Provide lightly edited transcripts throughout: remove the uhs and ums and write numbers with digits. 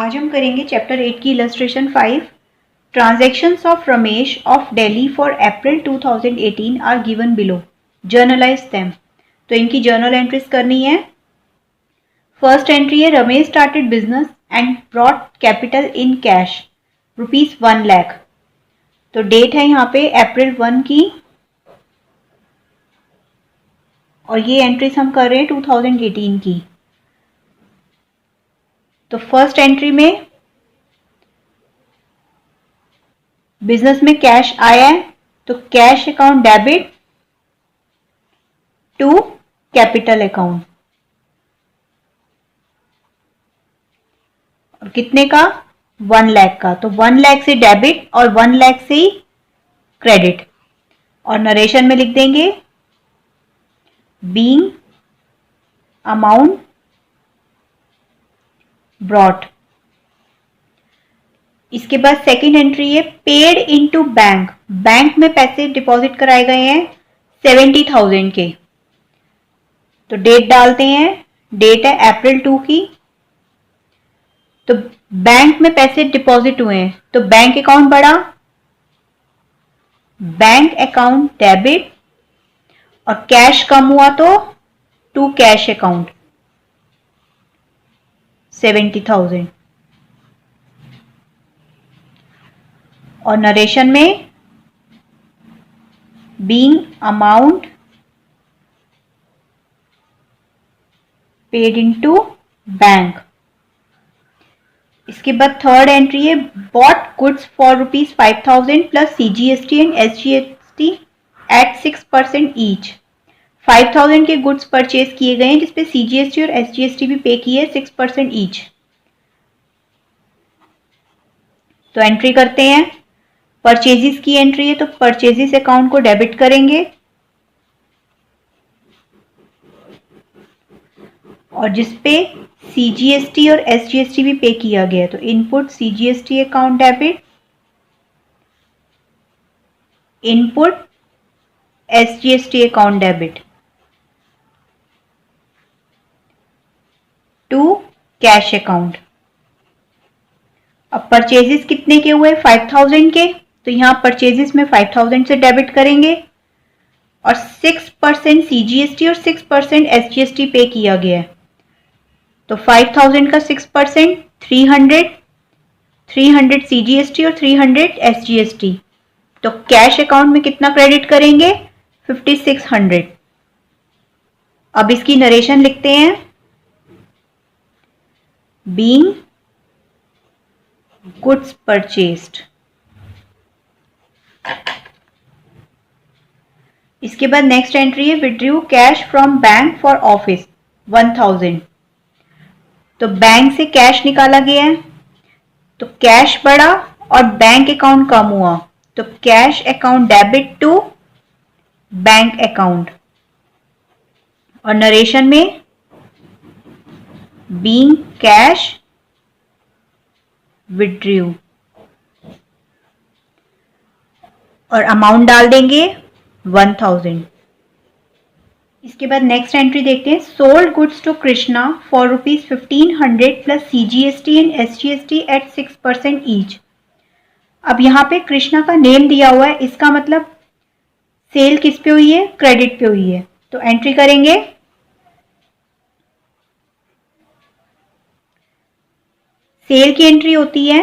आज हम करेंगे चैप्टर 8 की illustration 5। Transactions of Ramesh of Delhi for April 2018 are given below, journalize them. तो इनकी जर्नल एंट्रीज करनी है। फर्स्ट एंट्री है, Ramesh started business and brought capital in cash ₹1 lakh. तो डेट है यहाँ पे अप्रैल 1 की और ये एंट्रीज हम कर रहे हैं 2018 की। तो फर्स्ट एंट्री में बिजनेस में कैश आया है तो cash account debit to capital account, और कितने का? 1 लाख का। तो 1 लाख से डेबिट और 1 लाख से ही क्रेडिट। और नरेशन में लिख देंगे बीइंग अमाउंट ब्रॉट। इसके बाद सेकंड एंट्री है, पेड इनटू बैंक। बैंक में पैसे डिपॉजिट कराए गए हैं 70,000 के। तो डेट डालते हैं, डेट है अप्रैल 2 की। तो बैंक में पैसे डिपॉजिट हुए हैं तो बैंक अकाउंट बढ़ा, बैंक अकाउंट डेबिट, और कैश कम हुआ तो टू कैश अकाउंट 70,000। और नरेशन में being amount paid into bank. इसके बाद थर्ड एंट्री है, bought goods for ₹5,000 plus CGST and SGST at 6% each. 5,000 के गुड्स परचेज किए गए हैं जिसपे CGST और SGST भी पे किए 6% ईच। तो एंट्री करते हैं, परचेजिस की एंट्री है तो परचेजिस अकाउंट को डेबिट करेंगे, और जिसपे CGST और SGST भी पे किया गया है तो input CGST account debit, input SGST account debit to cash account. अब परचेजेस कितने के हुए? 5,000 के। तो यहां परचेजेस में 5,000 से डेबिट करेंगे और 6% CGST और 6% SGST पे किया गया है। तो 5,000 का 6% 300, 300 CGST और 300 SGST। तो कैश अकाउंट में कितना क्रेडिट करेंगे? 5,600। अब इसकी नरेशन लिखते हैं, बीइंग गुड्स परचेस्ड। इसके बाद नेक्स्ट एंट्री है, withdrew cash from bank for office 1,000। तो बैंक से कैश निकाला गया है तो कैश बढ़ा और बैंक अकाउंट कम हुआ तो cash account debit to bank account. और नरेशन में बीइंग कैश विड्रू, और अमाउंट डाल देंगे 1,000। इसके बाद नेक्स्ट एंट्री देखते हैं, sold goods to Krishna for ₹1,500 plus CGST and SGST at 6% each. अब यहाँ पे कृष्णा का नेम दिया हुआ है, इसका मतलब सेल किस पे हुई है? क्रेडिट पे हुई है। तो एंट्री करेंगे, सेल की एंट्री होती है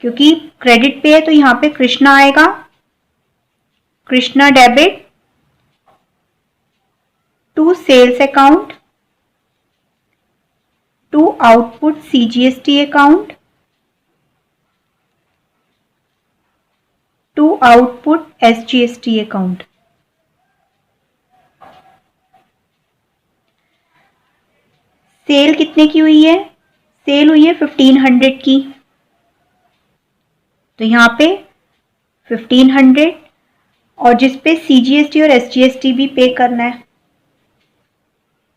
क्योंकि क्रेडिट पे है तो यहां पे कृष्णा आएगा, Krishna debit to sales account to output CGST account to output SGST account. Sale कितने की हुई है? सेल हुई है 1,500 की। तो यहां पे 1,500 और जिसपे CGST और SGST भी पे करना है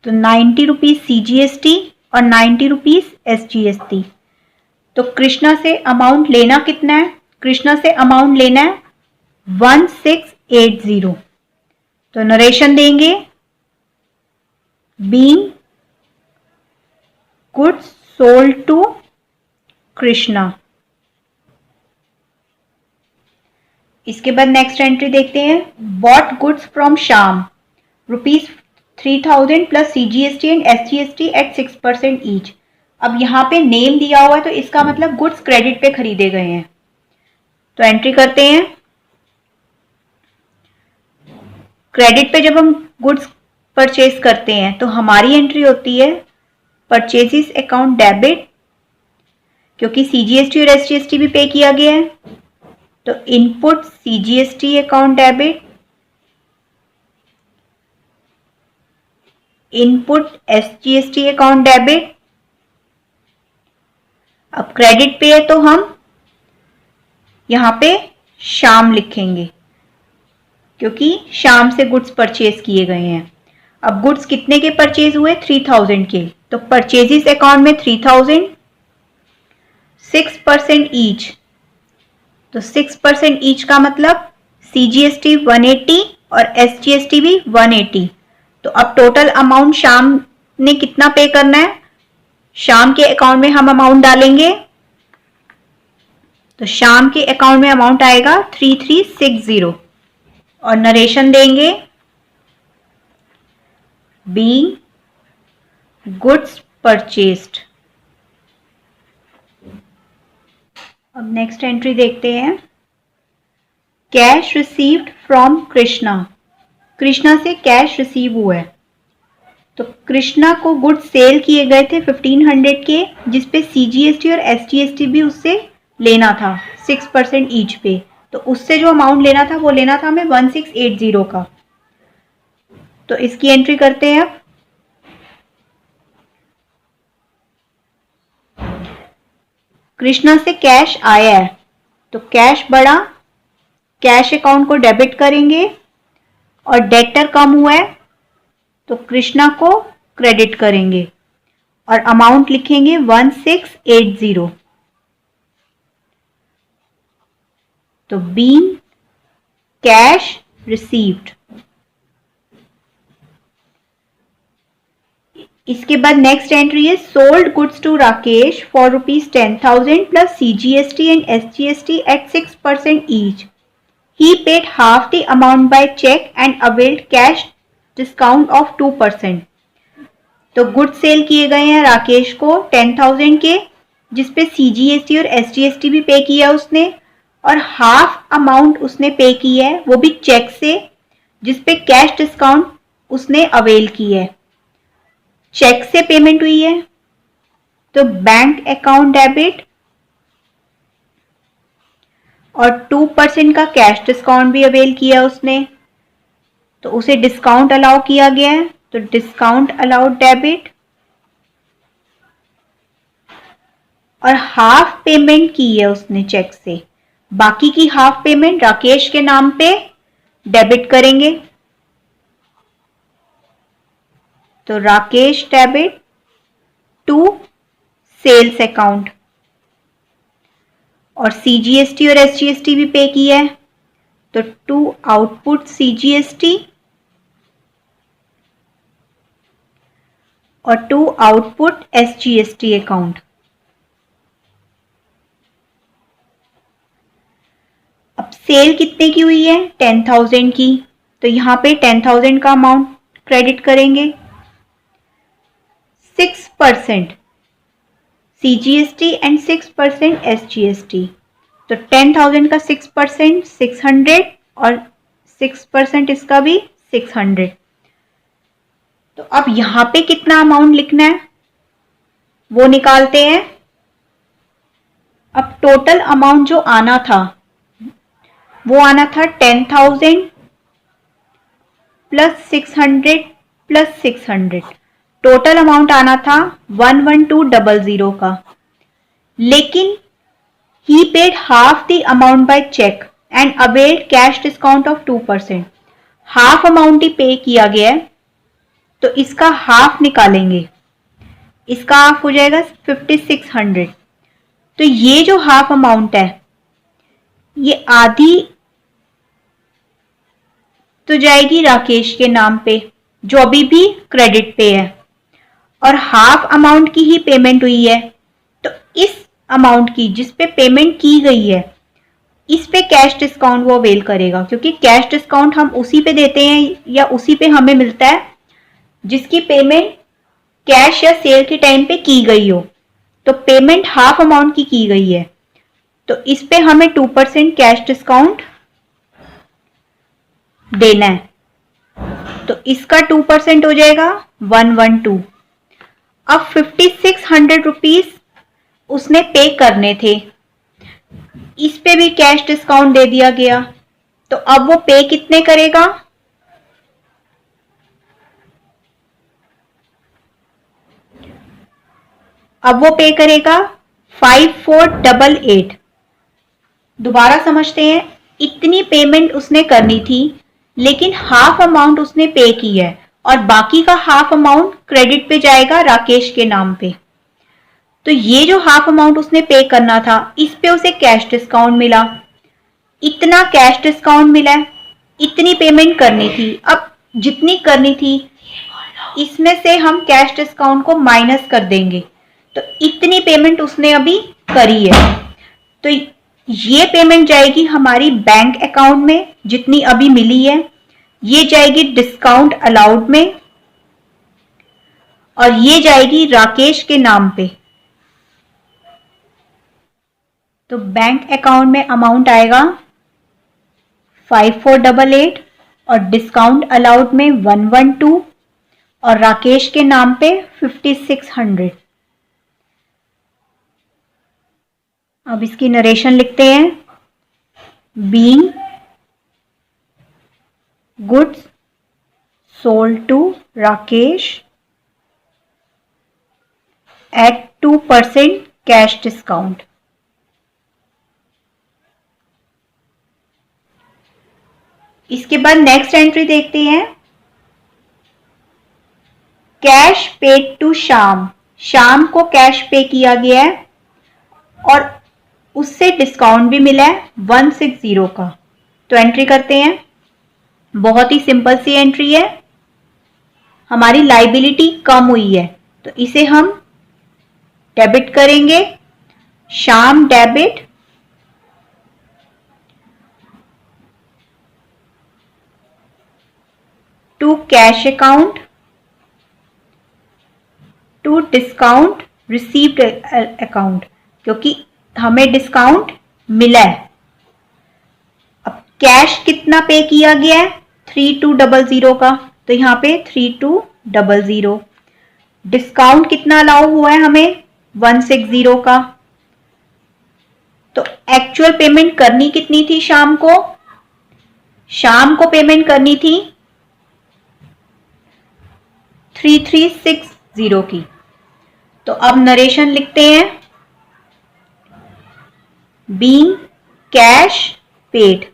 तो 90 रुपीज CGST और 90 रुपीज SGST। तो कृष्णा से अमाउंट लेना कितना है? कृष्णा से अमाउंट लेना है 1680। तो नरेशन देंगे, being goods sold to Krishna. इसके बाद नेक्स्ट एंट्री देखते हैं, bought goods from Shyam ₹3000 plus CGST and SGST at 6% each. अब यहाँ पे नेम दिया हुआ है तो इसका मतलब गुड्स क्रेडिट पे खरीदे गए हैं। तो एंट्री करते हैं। क्रेडिट पे जब हम गुड्स परचेज करते हैं तो हमारी एंट्री होती है परचेजेस अकाउंट डेबिट, क्योंकि CGST और SGST भी पे किया गया है। तो input CGST account debit, input SGST account debit. अब क्रेडिट पे है तो हम यहां पे श्याम लिखेंगे, क्योंकि श्याम से गुड्स परचेज किए गए हैं। अब गुड्स कितने के परचेज हुए? 3000 के। तो परचेजेस अकाउंट में 3000, 6% ईच। तो 6% ईच का मतलब CGST 180 और SGST भी 180। तो अब टोटल अमाउंट श्याम ने कितना पे करना है? श्याम के अकाउंट में हम अमाउंट डालेंगे, तो श्याम के अकाउंट में अमाउंट आएगा 3360 और नरेशन देंगे बीइंग गुड्स परचेस्ड। अब नेक्स्ट एंट्री देखते हैं, cash received from Krishna. Krishna से कैश रिसीव हुआ है। तो कृष्णा को गुड्स सेल किए गए थे 1500 के, जिसपे CGST और SGST भी उससे लेना था 6% ईच पे। तो उससे जो अमाउंट लेना था वो लेना था हमें 1680 का। तो इसकी एंट्री करते हैं। अब कृष्णा से कैश आया है तो कैश बढ़ा, कैश अकाउंट को डेबिट करेंगे, और डेटर कम हुआ है तो कृष्णा को क्रेडिट करेंगे और अमाउंट लिखेंगे 1680। तो बीइंग कैश रिसीव्ड। इसके बाद नेक्स्ट एंट्री है, sold goods to Rakesh for ₹10,000 plus CGST and SGST at 6% each. He paid half the amount by check and availed cash discount of 2%। तो गुड्स सेल किए गए हैं राकेश को 10,000 के, जिसपे CGST और SGST भी पे किया उसने, और हाफ अमाउंट उसने पे की है वो भी चेक से, जिसपे कैश डिस्काउंट उसने अवेल की है। चेक से पेमेंट हुई है तो बैंक अकाउंट डेबिट, और 2% का कैश डिस्काउंट भी अवेल किया उसने, तो उसे डिस्काउंट अलाउ किया गया है। तो डिस्काउंट अलाउड डेबिट, और हाफ पेमेंट की है उसने चेक से, बाकी की हाफ पेमेंट राकेश के नाम पे डेबिट करेंगे। तो Rakesh debit to sales account, और CGST और SGST भी पे किया है तो टू आउटपुट CGST और टू आउटपुट SGST अकाउंट। अब सेल कितने की हुई है? 10,000 की। तो यहां पे 10,000 का अमाउंट क्रेडिट करेंगे, 6% CGST एंड 6% SGST। तो 10,000 का 6% 600 और 6% इसका भी 600। तो अब यहां पे कितना अमाउंट लिखना है वो निकालते हैं। अब टोटल अमाउंट जो आना था वो आना था 10,000 प्लस 600 प्लस 600। टोटल अमाउंट आना था 11200 का, लेकिन he paid half the amount by cheque and availed cash discount of 2%। Half amount ही पे किया गया है तो इसका हाफ निकालेंगे, इसका हाफ हो जाएगा 5600। तो ये जो हाफ अमाउंट है ये आधी तो जाएगी राकेश के नाम पे जो अभी भी क्रेडिट पे है, और हाफ अमाउंट की ही पेमेंट हुई है, तो इस अमाउंट की जिस पे पेमेंट की गई है इस पे कैश डिस्काउंट वो अवेल करेगा, क्योंकि कैश डिस्काउंट हम उसी पे देते हैं या उसी पे हमें मिलता है जिसकी पेमेंट कैश या सेल के टाइम पे की गई हो। तो पेमेंट हाफ अमाउंट की गई है, तो इस पे हमें 2% कैश डिस्काउंट देना है, तो इसका 2% हो जाएगा 112। अब 5600 रुपीज उसने पे करने थे, इस पे भी कैश डिस्काउंट दे दिया गया, तो अब वो पे कितने करेगा? अब वो पे करेगा 5488। दोबारा समझते हैं, इतनी पेमेंट उसने करनी थी लेकिन हाफ अमाउंट उसने पे की है और बाकी का हाफ अमाउंट क्रेडिट पे जाएगा राकेश के नाम पे। तो ये जो हाफ अमाउंट उसने पे करना था इस पे उसे कैश डिस्काउंट मिला, इतना कैश डिस्काउंट मिला है, इतनी पेमेंट करनी थी। अब जितनी करनी थी इसमें से हम कैश डिस्काउंट को माइनस कर देंगे, तो इतनी पेमेंट उसने अभी करी है, तो ये पेमेंट जाएगी हमारी बैंक अकाउंट में जितनी अभी मिली है, ये जाएगी डिस्काउंट अलाउड में और ये जाएगी राकेश के नाम पे। तो बैंक अकाउंट में अमाउंट आएगा 5488 और डिस्काउंट अलाउड में 112 और राकेश के नाम पे 5600। अब इसकी नरेशन लिखते हैं। Being goods sold to Rakesh at 2% cash discount. इसके बाद नेक्स्ट एंट्री देखते हैं। कैश पेड टू शाम, शाम को कैश पे किया गया है और उससे डिस्काउंट भी मिला है 160 का। तो एंट्री करते हैं। बहुत ही सिंपल सी एंट्री है, हमारी लाइबिलिटी कम हुई है तो इसे हम डेबिट करेंगे। Shyam debit to cash account to discount received account, क्योंकि हमें डिस्काउंट मिला है। अब कैश कितना पे किया गया है 3200 का, तो यहाँ पे 3200। डिस्काउंट कितना अलाउ हुआ है हमें 160 का। तो एक्चुअल पेमेंट करनी कितनी थी शाम को? शाम को पेमेंट करनी थी 3360 की। तो अब नरेशन लिखते हैं। Being cash paid.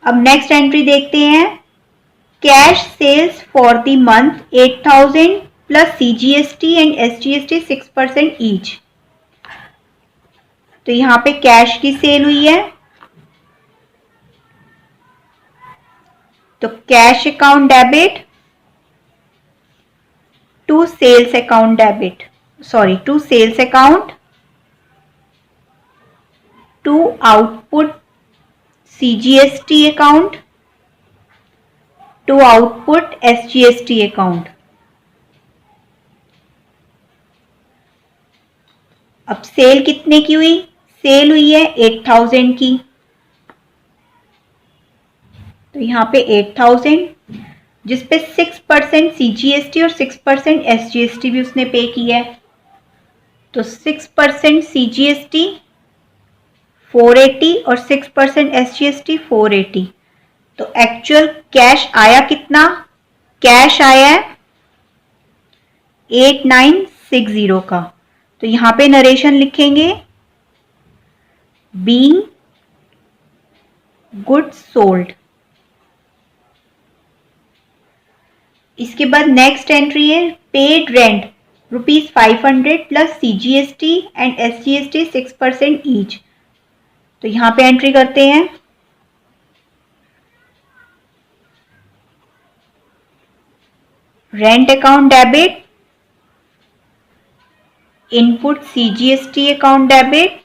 अब नेक्स्ट एंट्री देखते हैं। Cash sales for the month 8000 plus CGST and SGST 6% each. तो यहां पे कैश की सेल हुई है, तो cash account debit to sales account debit, sorry to sales account to output CGST account to output SGST account. अब sale कितने की हुई? सेल हुई है 8000 की, तो यहां पे 8000 जिसपे 6% सीजीएसटी और 6% एसजीएसटी भी उसने पे किया है, तो 6% सीजीएसटी 480 और 6% एसजीएसटी 480। तो एक्चुअल कैश आया कितना? कैश आया है 8960 का। तो यहां पे नरेशन लिखेंगे। Being goods sold. इसके बाद नेक्स्ट एंट्री है। Paid rent ₹500 plus CGST and SGST 6% each. तो यहां पे एंट्री करते हैं। Rent account debit, input CGST account debit,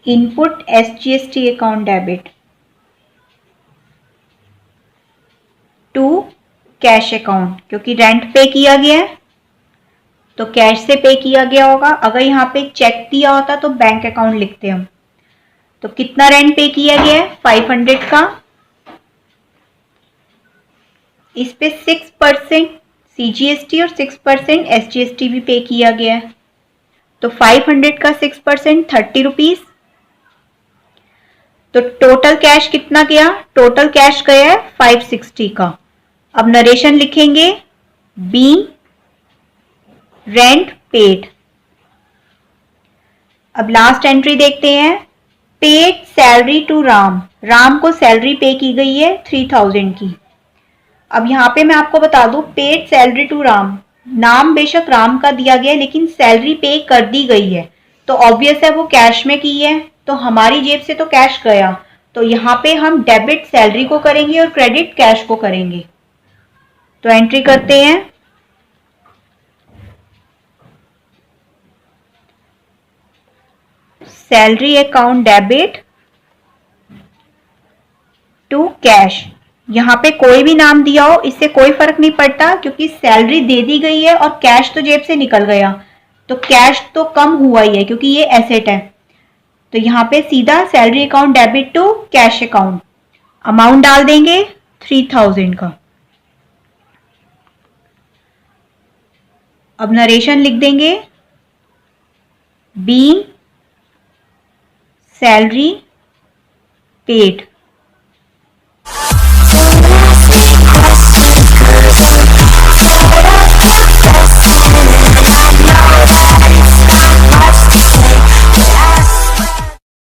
input SGST account debit to cash account, क्योंकि रेंट पे किया गया है तो कैश से पे किया गया होगा। अगर यहाँ पे चेक दिया होता तो बैंक अकाउंट लिखते हम। तो कितना रेंट पे किया गया है? 500 का। इस पे 6% सीजीएसटी और 6% एसजीएसटी भी पे किया गया है। तो 500 का 6% 30 रुपीज। तो टोटल कैश कितना गया? टोटल कैश गया है 560 का। अब नरेशन लिखेंगे, बीइंग रेंट पेड। अब लास्ट एंट्री देखते हैं, paid salary to Ram. Ram को सैलरी पे की गई है 3000 की। अब यहाँ पे मैं आपको बता दूं, पेड सैलरी टू राम, नाम बेशक राम का दिया गया है लेकिन सैलरी पे कर दी गई है तो ऑब्वियस है वो कैश में की है, तो हमारी जेब से तो कैश गया। तो यहाँ पे हम डेबिट सैलरी को करेंगे और क्रेडिट कैश को करेंगे। तो एंट्री करते हैं, salary account debit to cash. यहाँ पे कोई भी नाम दिया हो इससे कोई फर्क नहीं पड़ता, क्योंकि सैलरी दे दी गई है और कैश तो जेब से निकल गया, तो कैश तो कम हुआ ही है क्योंकि ये एसेट है। तो यहाँ पे सीधा salary account debit to cash account, amount डाल देंगे 3000 का। अब नरेशन लिख देंगे, बीइंग सैलरी पेड।